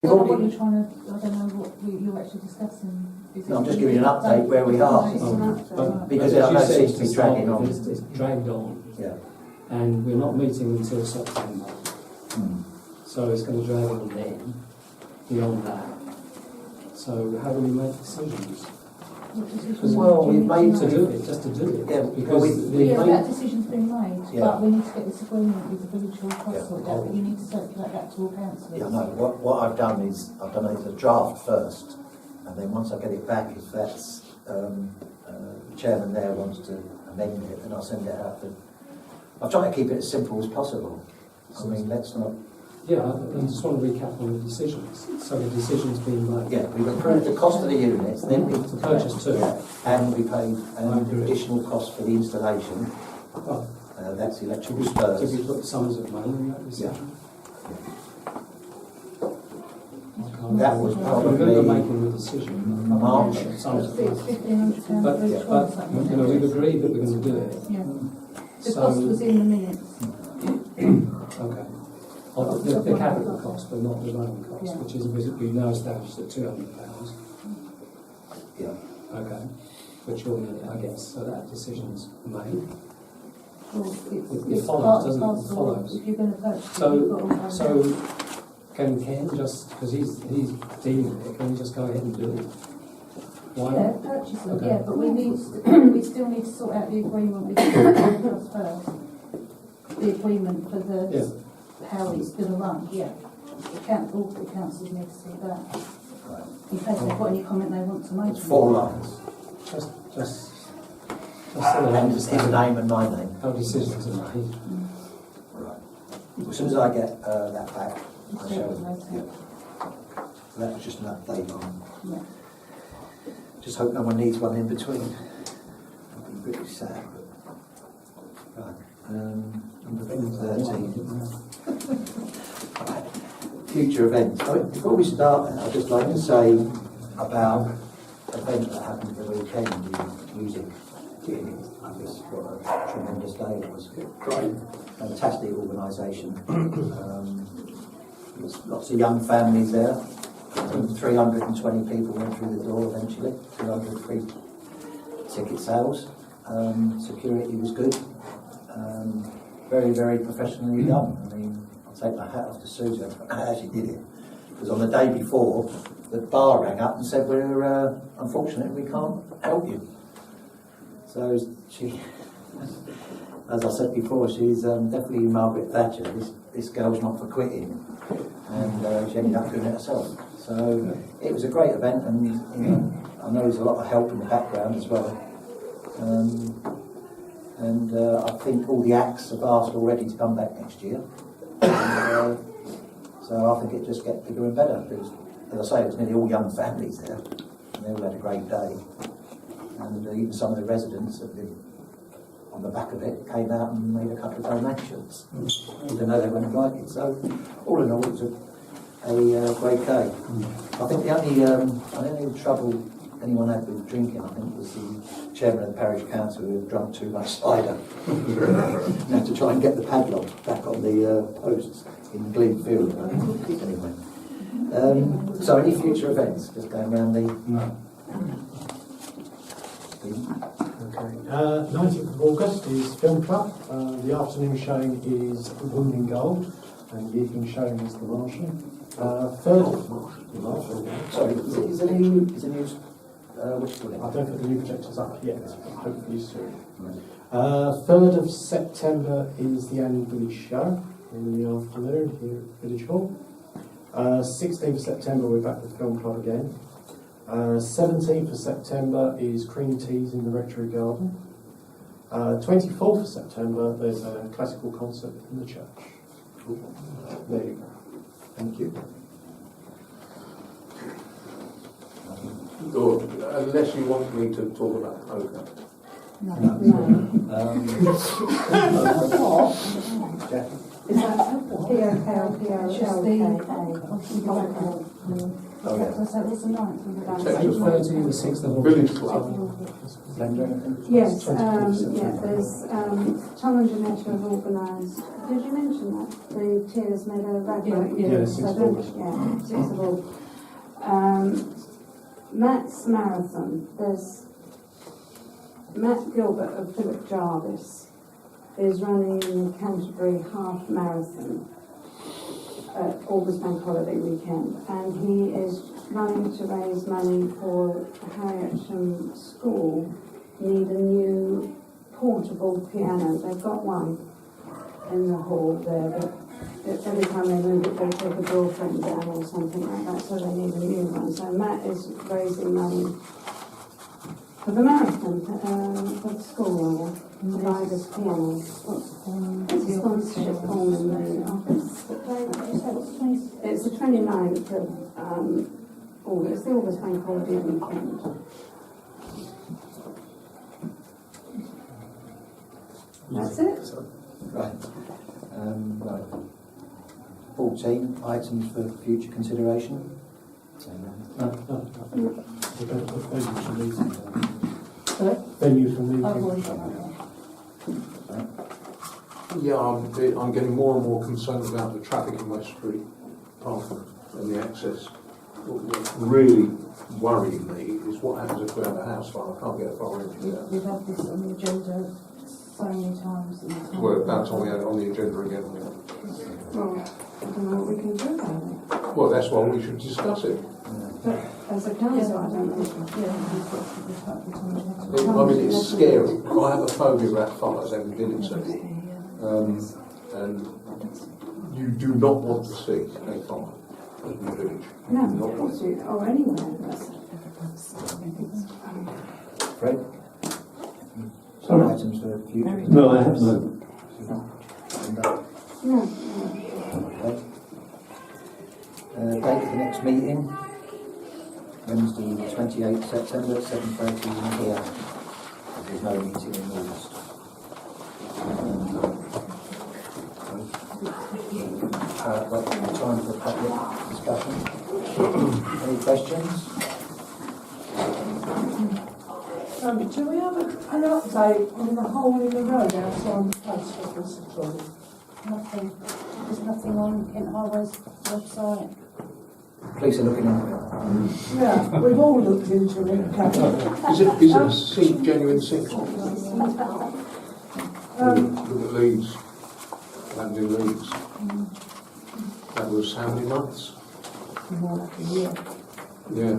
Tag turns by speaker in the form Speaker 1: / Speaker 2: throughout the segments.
Speaker 1: What you're trying to, I don't know what you're actually discussing.
Speaker 2: No, I'm just giving you an update where we are. Because I know it seems to be dragging on.
Speaker 3: It's dragged on.
Speaker 2: Yeah.
Speaker 3: And we're not meeting until September. So it's going to drag on then, beyond that. So how do we make decisions?
Speaker 2: Well, we've made
Speaker 3: To do it, just to do it.
Speaker 2: Yeah,
Speaker 3: because
Speaker 1: that decision's been made,
Speaker 2: Yeah.
Speaker 1: but we need to get this agreement with the village hall cost sorted out, but you need to circulate that to all councillors.
Speaker 2: Yeah, no, what I've done is, I've done it as a draft first, and then once I get it back, if that's, the chairman there wants to amend it, then I'll send it out. I'm trying to keep it as simple as possible. I mean, let's not...
Speaker 3: Yeah, I just want to recap on the decisions. So the decision's been made.
Speaker 2: Yeah, we've approved the cost of the units, then we...
Speaker 3: To purchase two.
Speaker 2: Yeah, and we paid an additional cost for the installation.
Speaker 3: Oh.
Speaker 2: That's the electrical
Speaker 3: Did
Speaker 2: spurs.
Speaker 3: we put sums of money in that decision?
Speaker 2: That was
Speaker 3: I remember
Speaker 2: probably
Speaker 3: making the decision.
Speaker 2: March.
Speaker 3: Sums of money.
Speaker 1: £1,500
Speaker 3: But,
Speaker 1: for each one, something like that.
Speaker 3: we've agreed that we're going to do it.
Speaker 1: Yeah. The
Speaker 3: So-
Speaker 1: cost was in the minutes.
Speaker 3: Okay. The capital cost, but not the loan cost,
Speaker 1: Yeah.
Speaker 3: which is we've now established at £200.
Speaker 2: Yeah.
Speaker 3: Okay. Which will, I guess, so that decision's made.
Speaker 1: Well,
Speaker 3: It follows, doesn't it? It
Speaker 1: parcel,
Speaker 3: follows.
Speaker 1: if you're going to purchase it, you've got all
Speaker 3: So can Ken just, because he's dealing with it, can he just go ahead and do it? Why
Speaker 1: yeah,
Speaker 3: not?
Speaker 1: purchase it,
Speaker 3: Okay.
Speaker 1: yeah, but we still need to sort out the agreement with the council first. The agreement for how it's going to run, yeah. All the councils need to see that.
Speaker 2: Right.
Speaker 1: In case they've got any comment they want to make.
Speaker 2: It's 4 lines.
Speaker 3: Just so they
Speaker 2: And his
Speaker 3: understand
Speaker 2: name and my name.
Speaker 3: how decisions are made.
Speaker 2: Right. As soon as I get that back, I
Speaker 1: See
Speaker 2: shall.
Speaker 1: what they say.
Speaker 2: Yeah. So that was just an update on.
Speaker 1: Yeah.
Speaker 2: Just hope no one needs one in between. I'd be pretty sad. But, right. Number 13. Right. Future events. Before we start, then, I'd just like to say about an event that happened the weekend with music. I guess what a tremendous day it was. Great, fantastic organisation. There's lots of young families there. 320 people went through the door eventually. 200 free ticket sales. Security was good. Very, very professionally done. I mean, I'll take my hat off to Susan. I actually did it. Because on the day before, the bar rang up and said, we're unfortunately, we can't help you. So she, as I said before, she's definitely Margaret Thatcher. This girl's not for quitting. And she ended up doing it herself. So it was a great event, and you know, I know there's a lot of help in the background as well. I think all the acts have asked already to come back next year. So I think it just gets bigger and better. Because, as I say, it was nearly all young families there, and they all had a great day. And even some of the residents that lived on the back of it came out and made a couple of donations, even though they weren't invited. So all in all, it was a great day. I think the only trouble anyone had with drinking, I think, was the chairman of the parish council who had drunk too much cider. Had to try and get the padlock back on the posts in Glyn Field. Anyway, so any future events? Just going around the.
Speaker 4: No. Okay. 19th of August is Film Club. The afternoon showing is Wound in Gold, and the evening showing is The Martian. 3rd of
Speaker 2: Sorry, is there new? Is there new?
Speaker 4: I don't think the new projector's up yet, but hopefully soon. 3rd of September is the annual village show in the afternoon here at Village Hall. 16th of September we're back with Film Club again. 17th of September is Cream Teas in the Rectory Garden. 24th of September there's a classical concert in the church. There you go. Thank you.
Speaker 5: Good. Unless you want me to talk about poker.
Speaker 1: No.
Speaker 4: Yeah.
Speaker 6: Is that P-O-K-O-P-O-L-K-A?
Speaker 1: So that was the 9th.
Speaker 3: Eight thirty, the 6th of
Speaker 5: Village
Speaker 3: August.
Speaker 5: Club.
Speaker 6: Yes, there's Challenge and Nature have organised, did you mention that? The Tears Meadow Ragway?
Speaker 3: Yeah,
Speaker 6: So don't- yeah, 6th of August. Matt's Marathon, there's Matt Gilbert of Philip Jarvis is running the Canterbury Half Marathon at August Bank Holiday weekend, and he is running to raise money for Harrietsham School. Need a new portable piano. They've got one in the hall there, but every time they move it, they take a door frame down or something like that, so they need a new one. So Matt is raising money for the marathon, for the school, to buy this piano. It's a sponsorship form in the office. It's the 29th of August, the August Bank Holiday weekend. That's it.
Speaker 2: Right. Right. 14 items for future consideration.
Speaker 4: No. We don't have venues for meetings. Venues for
Speaker 1: I've
Speaker 4: meetings.
Speaker 1: already got that.
Speaker 5: Yeah, I'm getting more and more concerned about the traffic in West Street Park and the access. What's really worrying me is what happens if we have a house fire. I can't get a fire engine out.
Speaker 1: We've had this on the agenda so many times.
Speaker 5: Well, that's on the agenda again.
Speaker 6: Well, I don't know what we can do about it.
Speaker 5: Well, that's why we should discuss it.
Speaker 6: But as a council, I don't know.
Speaker 5: I mean, it's scary. I have a phobia about fires and village safety. And you do not want to see a fire in the village.
Speaker 6: No, of course you, or anywhere.
Speaker 2: Fred? Some items for future.
Speaker 7: No, I have no.
Speaker 6: No.
Speaker 2: Okay. Date for the next meeting, Wednesday, 28th September at 7:30 here. There's no meeting in August. Right, time for public discussion. Any questions?
Speaker 8: Do we have an update on the hole in the road outside the post office at all?
Speaker 1: Nothing. There's nothing on Kent Highway's website.
Speaker 2: Police are looking into it.
Speaker 8: Yeah, we've all looked into it, haven't we?
Speaker 5: Is it a genuine sink? Look at Leeds. Happened in Leeds. That was how many months?
Speaker 8: More like a year.
Speaker 5: Yeah.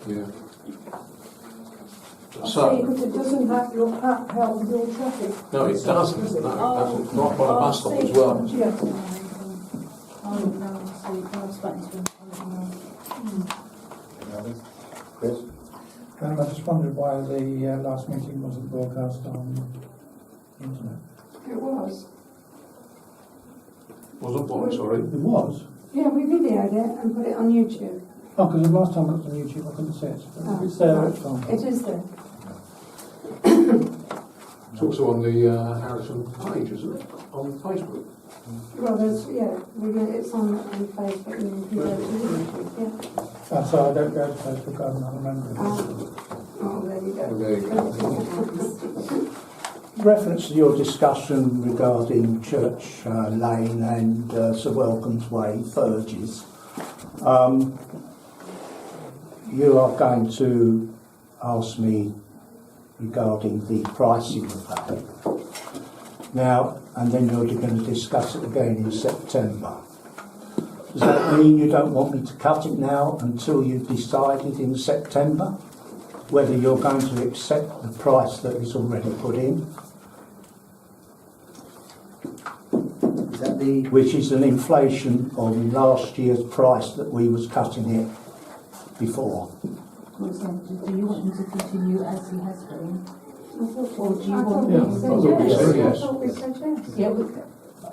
Speaker 5: Yeah.
Speaker 8: Because
Speaker 5: So,
Speaker 8: it doesn't help your traffic.
Speaker 5: no, it doesn't. No, it doesn't. Not by the bus stop as well.
Speaker 8: Yeah.
Speaker 2: Any others? Chris?
Speaker 9: I just wondered why the last meeting wasn't broadcast on the internet.
Speaker 6: It was.
Speaker 5: Wasn't what, sorry?
Speaker 9: It was?
Speaker 6: Yeah, we videoed it and put it on YouTube.
Speaker 9: Oh, because the last time it was on YouTube I couldn't see it.
Speaker 6: Oh,
Speaker 9: It's there,
Speaker 6: right.
Speaker 9: it's fine.
Speaker 6: It is there.
Speaker 5: It's also on the Harrietsham page, isn't it? On Facebook.
Speaker 6: Well, there's, it's on Facebook and you can go to YouTube, yeah.
Speaker 9: Oh, so I don't go to Facebook, I'm not a member.
Speaker 6: Oh, there you go.
Speaker 5: Oh, there you go.
Speaker 7: Reference to your discussion regarding Church Lane and Sir Welcome's Way, Ferges, you are going to ask me regarding the pricing of that. Now, and then you're going to discuss it again in September. Does that mean you don't want me to cut it now until you've decided in September whether you're going to accept the price that is already put in?
Speaker 2: Is that the...
Speaker 7: Which is an inflation on last year's price that we was cutting it before.
Speaker 1: Do you want him to continue as he has been? Or do you
Speaker 6: I
Speaker 1: want
Speaker 6: thought
Speaker 1: him
Speaker 6: we said
Speaker 5: said
Speaker 6: yes.
Speaker 5: yes.
Speaker 6: I thought we said yes.
Speaker 1: Yeah,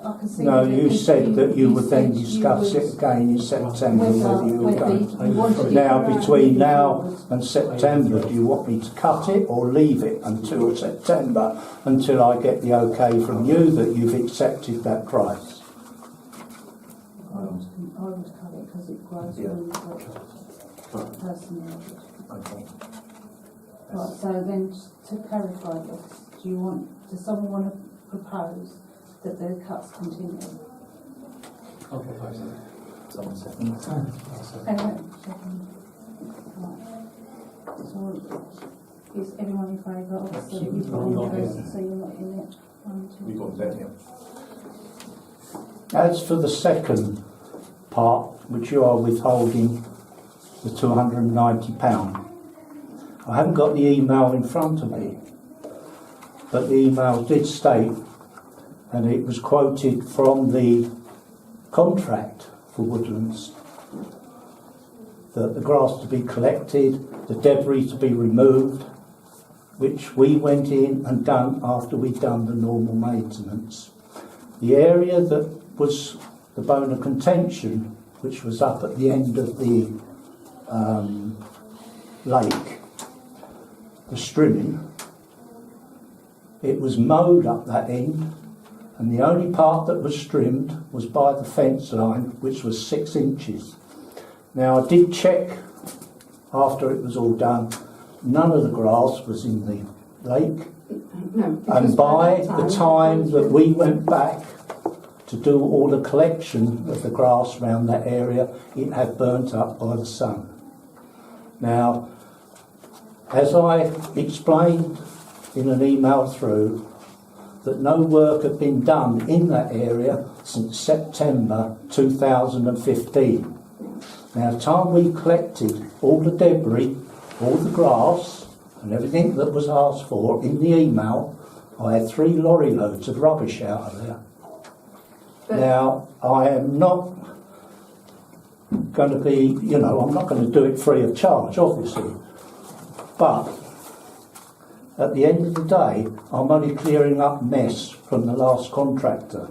Speaker 1: I can see.
Speaker 7: No,
Speaker 1: that
Speaker 7: you
Speaker 1: if
Speaker 7: said that you would then
Speaker 1: said you
Speaker 7: discuss
Speaker 1: would-
Speaker 7: it again in September whether you were
Speaker 1: whether
Speaker 7: going
Speaker 1: you wanted it
Speaker 7: Now,
Speaker 1: around
Speaker 7: between
Speaker 1: moving
Speaker 7: now
Speaker 1: forward.
Speaker 7: and September, do you want me to cut it or leave it until September, until I get the okay from you that you've accepted that price?
Speaker 1: requires
Speaker 2: Yeah.
Speaker 1: room for personnel.
Speaker 2: Okay.
Speaker 1: Right, so then to clarify this, does someone want to propose that the cuts continue?
Speaker 3: I'll propose that.
Speaker 2: Someone second.
Speaker 1: Hang on, second. Right. So is everyone in favour? Obviously, you've got
Speaker 3: I'm not
Speaker 1: interest,
Speaker 3: in.
Speaker 1: so you're not in it. One, two.
Speaker 5: We've got that, yeah.
Speaker 7: As for the second part, which you are withholding the £290, I haven't got the email in front of me, but the email did state, and it was quoted from the contract for Woodlands, that the grass to be collected, the debris to be removed, which we went in and done after we'd done the normal maintenance. The area that was the bone of contention, which was up at the end of the lake, the strimming, it was mowed up that end, and the only part that was trimmed was by the fence line, which was 6 inches. Now, I did check after it was all done, none of the grass was in the lake,
Speaker 6: No, because
Speaker 7: and by
Speaker 6: that
Speaker 7: the time that we went back to do all the collection of the grass around that area, it had burnt up by the sun. Now, as I explained in an email through, that no work had been done in that area since September 2015. Now, the time we collected all the debris, all the grass and everything that was asked for in the email, I had 3 lorry loads of rubbish out of there.
Speaker 6: But
Speaker 7: Now, I am not going to be, I'm not going to do it free of charge, obviously. But at the end of the day, I'm only clearing up mess from the last contractor.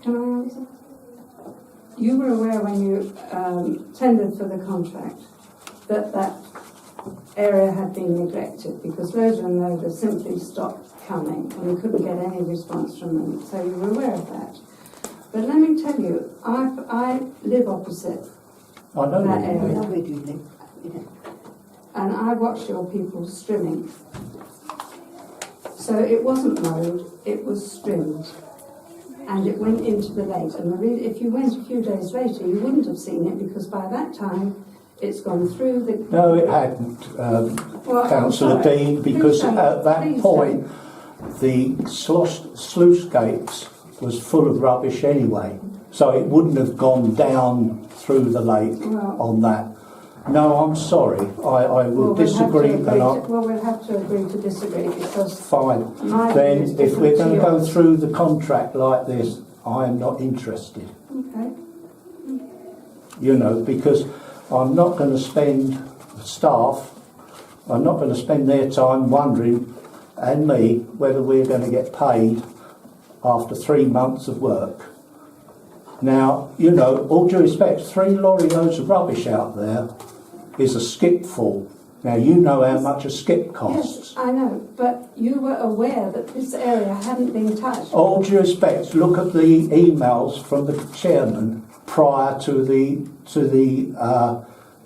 Speaker 6: Can I answer? You were aware when you tendered for the contract that that area had been neglected because loader and loader simply stopped coming and we couldn't get any response from them. So you were aware of that. But let me tell you, I live opposite
Speaker 7: I know
Speaker 6: that
Speaker 7: you do.
Speaker 6: area.
Speaker 8: where do you live?
Speaker 6: And I watched your people strimming. So it wasn't mowed, it was strimmed. And it went into the lake. And if you went a few days later, you wouldn't have seen it because by that time it's gone through the...
Speaker 7: No, it hadn't,
Speaker 6: Well,
Speaker 7: Councillor
Speaker 6: I'm sorry.
Speaker 7: Dean, because
Speaker 6: Please don't.
Speaker 7: at that
Speaker 6: Please
Speaker 7: point, the sluice gates was full of rubbish anyway. So it wouldn't have gone down through the lake
Speaker 6: Well-
Speaker 7: on that. No, I'm sorry. I will disagree.
Speaker 6: We'll have to agree to disagree because
Speaker 7: Fine.
Speaker 6: my view
Speaker 7: Then,
Speaker 6: is
Speaker 7: if
Speaker 6: different
Speaker 7: we're
Speaker 6: to
Speaker 7: going to go
Speaker 6: yours.
Speaker 7: through the contract like this, I am not interested.
Speaker 6: Okay.
Speaker 7: Because I'm not going to spend staff, I'm not going to spend their time wondering, and me, whether we're going to get paid after 3 months of work. Now, all due respect, 3 lorry loads of rubbish out there is a skip full. Now, you know how much a skip costs.
Speaker 6: Yes, I know, but you were aware that this area hadn't been touched.
Speaker 7: All due respect, look at the emails from the chairman prior to the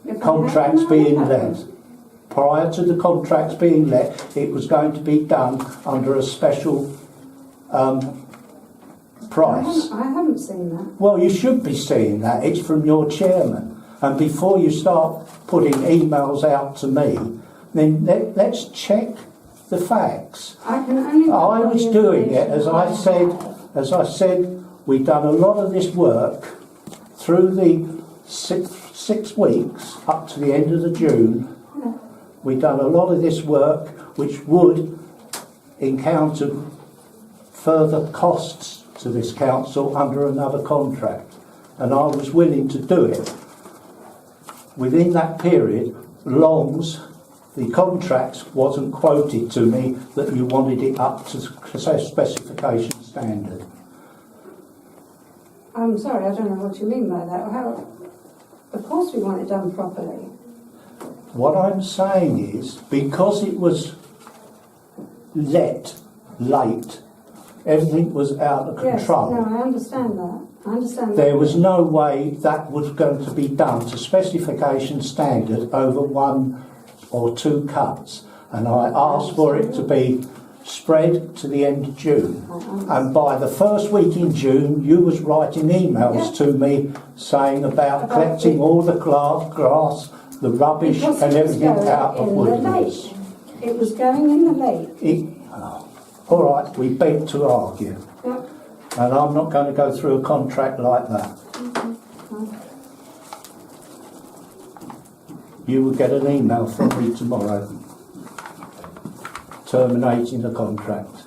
Speaker 6: If I
Speaker 7: contracts
Speaker 6: hadn't, I
Speaker 7: being
Speaker 6: would have.
Speaker 7: let. Prior to the contracts being let, it was going to be done under a special price.
Speaker 6: I haven't seen that.
Speaker 7: Well, you should be seeing that. It's from your chairman. And before you start putting emails out to me, then let's check the facts.
Speaker 6: I can only...
Speaker 7: I was doing it, as I said, we've done a lot of this work through the six weeks up to the end of the June. We've done a lot of this work which would encounter further costs to this council under another contract, and I was willing to do it. Within that period, longs the contracts wasn't quoted to me that you wanted it up to specification standard.
Speaker 6: I'm sorry, I don't know what you mean by that. Of course we want it done properly.
Speaker 7: What I'm saying is, because it was let late, everything was out of
Speaker 6: Yes,
Speaker 7: control.
Speaker 6: no, I understand that. I understand
Speaker 7: There
Speaker 6: that.
Speaker 7: was no way that was going to be done to specification standard over 1 or 2 cuts. And I asked for it to be spread to the end of June. And by the first week in June, you was writing emails to me saying about collecting all the grass, the rubbish
Speaker 6: Because
Speaker 7: and
Speaker 6: it was
Speaker 7: everything
Speaker 6: going
Speaker 7: out of
Speaker 6: in the
Speaker 7: Woodlands.
Speaker 6: lake. It was going in the lake.
Speaker 7: All right, we beg to argue.
Speaker 6: Yep.
Speaker 7: And I'm not going to go through a contract like that. You will get an email from me tomorrow terminating the contract.